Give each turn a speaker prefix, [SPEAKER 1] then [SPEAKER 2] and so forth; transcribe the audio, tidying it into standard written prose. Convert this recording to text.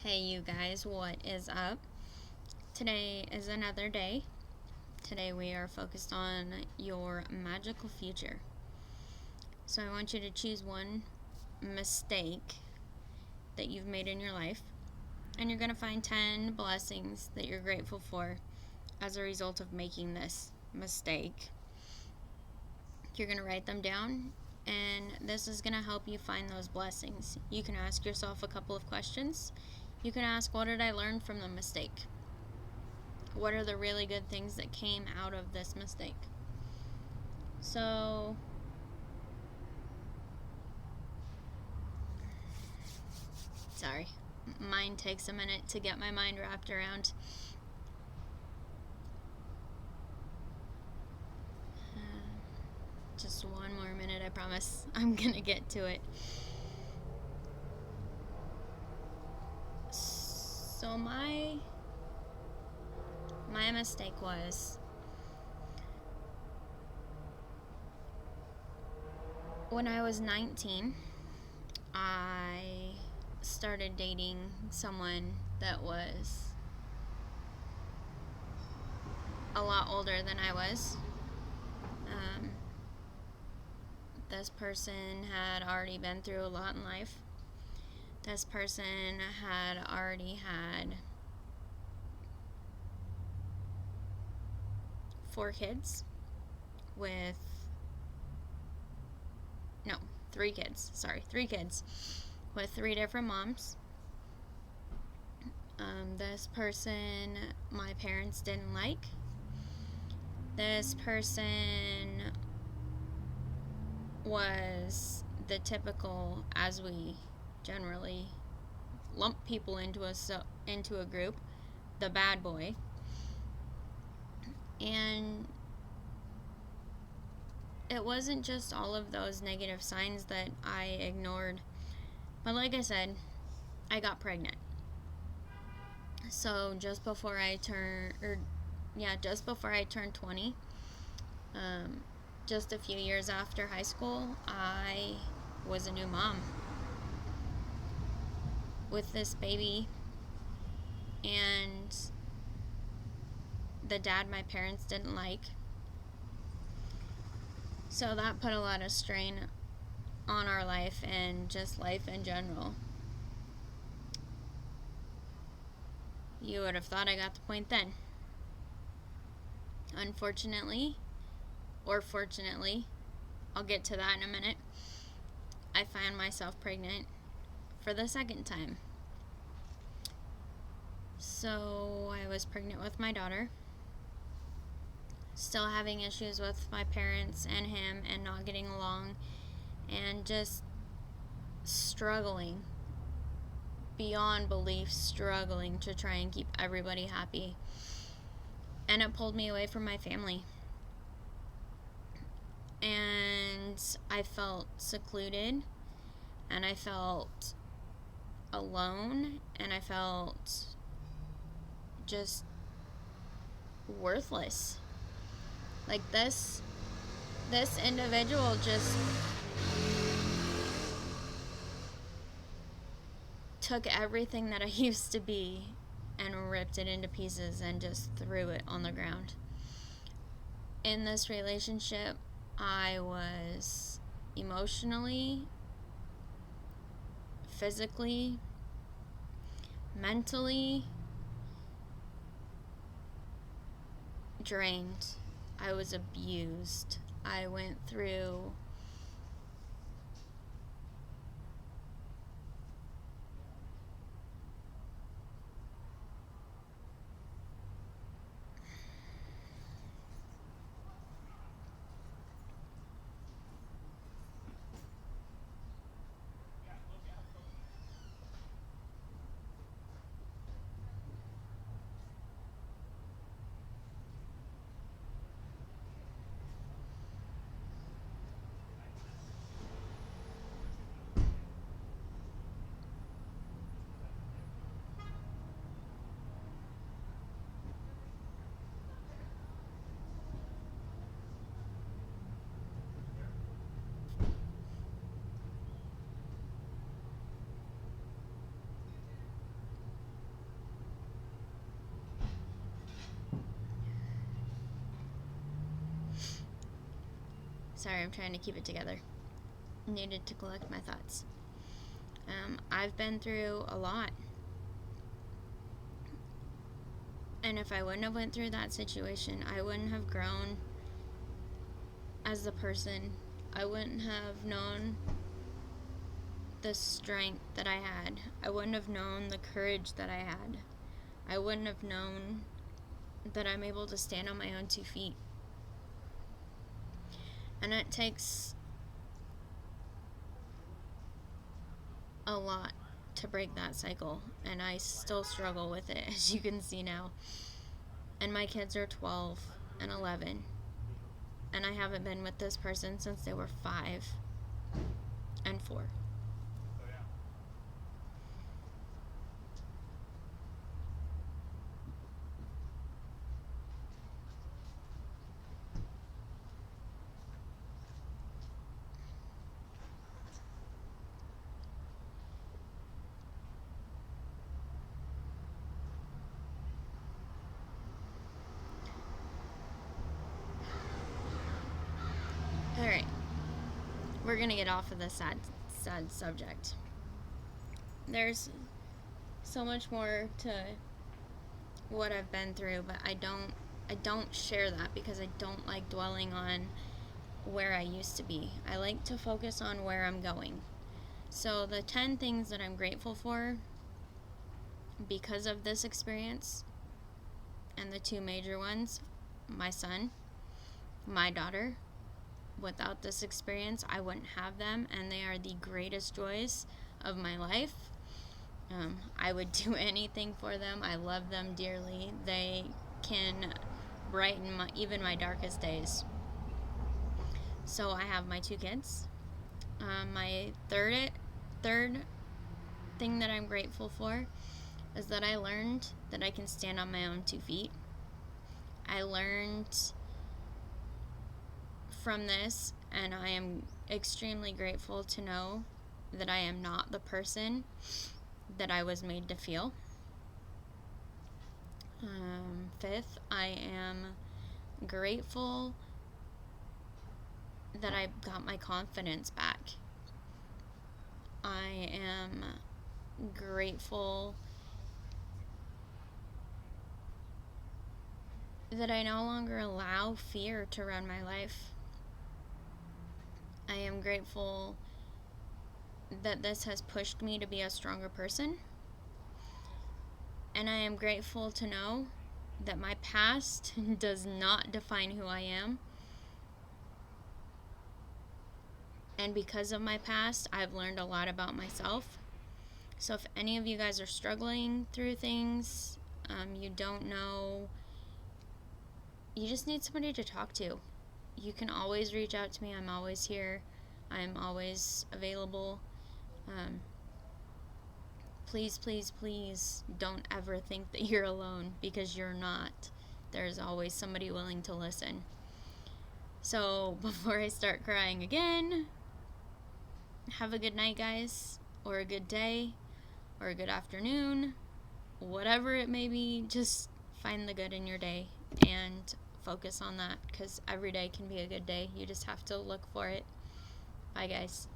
[SPEAKER 1] Hey you guys, what is up? Today is another day. Today we are focused on your magical future. So I want you to choose one mistake that you've made in your life, and you're going to find 10 blessings that you're grateful for as a result of making this mistake. You're going to write them down, and this is going to help you find those blessings. You can ask yourself a couple of questions. You can ask, what did I learn from the mistake? What are the really good things that came out of this mistake? So, sorry, mine takes a minute to get my mind wrapped around. Just one more minute, I promise. I'm gonna get to it. So my mistake was when I was 19, I started dating someone that was a lot older than I was. This person had already been through a lot in life. This person had already had 4 kids with 3 kids. 3 kids with 3 different moms. This person my parents didn't like. This person was the typical, as we generally lump people into a group, the bad boy. And it wasn't just all of those negative signs that I ignored, but like I said, I got pregnant. So just before I turned 20, just a few years after high school, I was a new mom with this baby, and the dad my parents didn't like. So that put a lot of strain on our life and just life in general. You would have thought I got the point then. Unfortunately, or fortunately, I'll get to that in a minute, I found myself pregnant for the second time. So I was pregnant with my daughter, still having issues with my parents and him and not getting along, and just struggling beyond belief, struggling to try and keep everybody happy. And it pulled me away from my family. And I felt secluded, and I felt alone, and I felt just worthless. Like this individual just took everything that I used to be and ripped it into pieces and just threw it on the ground. In this relationship, I was emotionally, physically, mentally drained. I was abused. I went through Sorry, I'm trying to keep it together. Needed to collect my thoughts. I've been through a lot. And if I wouldn't have went through that situation, I wouldn't have grown as the person. I wouldn't have known the strength that I had. I wouldn't have known the courage that I had. I wouldn't have known that I'm able to stand on my own 2 feet. And it takes a lot to break that cycle, and I still struggle with it, as you can see now. And my kids are 12 and 11, and I haven't been with this person since they were 5 and 4. Alright, we're gonna get off of the sad subject. There's so much more to what I've been through, but I don't share that because I don't like dwelling on where I used to be. I like to focus on where I'm going. So the 10 things that I'm grateful for because of this experience, and the 2 major ones, my son, my daughter. Without this experience, I wouldn't have them, and they are the greatest joys of my life. I would do anything for them. I love them dearly. They can brighten even my darkest days. So I have my 2 kids. My third thing that I'm grateful for is that I learned that I can stand on my own 2 feet. I learned from this, and I am extremely grateful to know that I am not the person that I was made to feel. 5th, I am grateful that I got my confidence back. I am grateful that I no longer allow fear to run my life. I am grateful that this has pushed me to be a stronger person. And I am grateful to know that my past does not define who I am. And because of my past, I've learned a lot about myself. So if any of you guys are struggling through things, you don't know, you just need somebody to talk to. You can always reach out to me. I'm always here. I'm always available. Please, please, please don't ever think that you're alone, because you're not. There's always somebody willing to listen. So before I start crying again, have a good night, guys, or a good day, or a good afternoon, whatever it may be. Just find the good in your day and focus on that, because every day can be a good day. You just have to look for it. Bye, guys.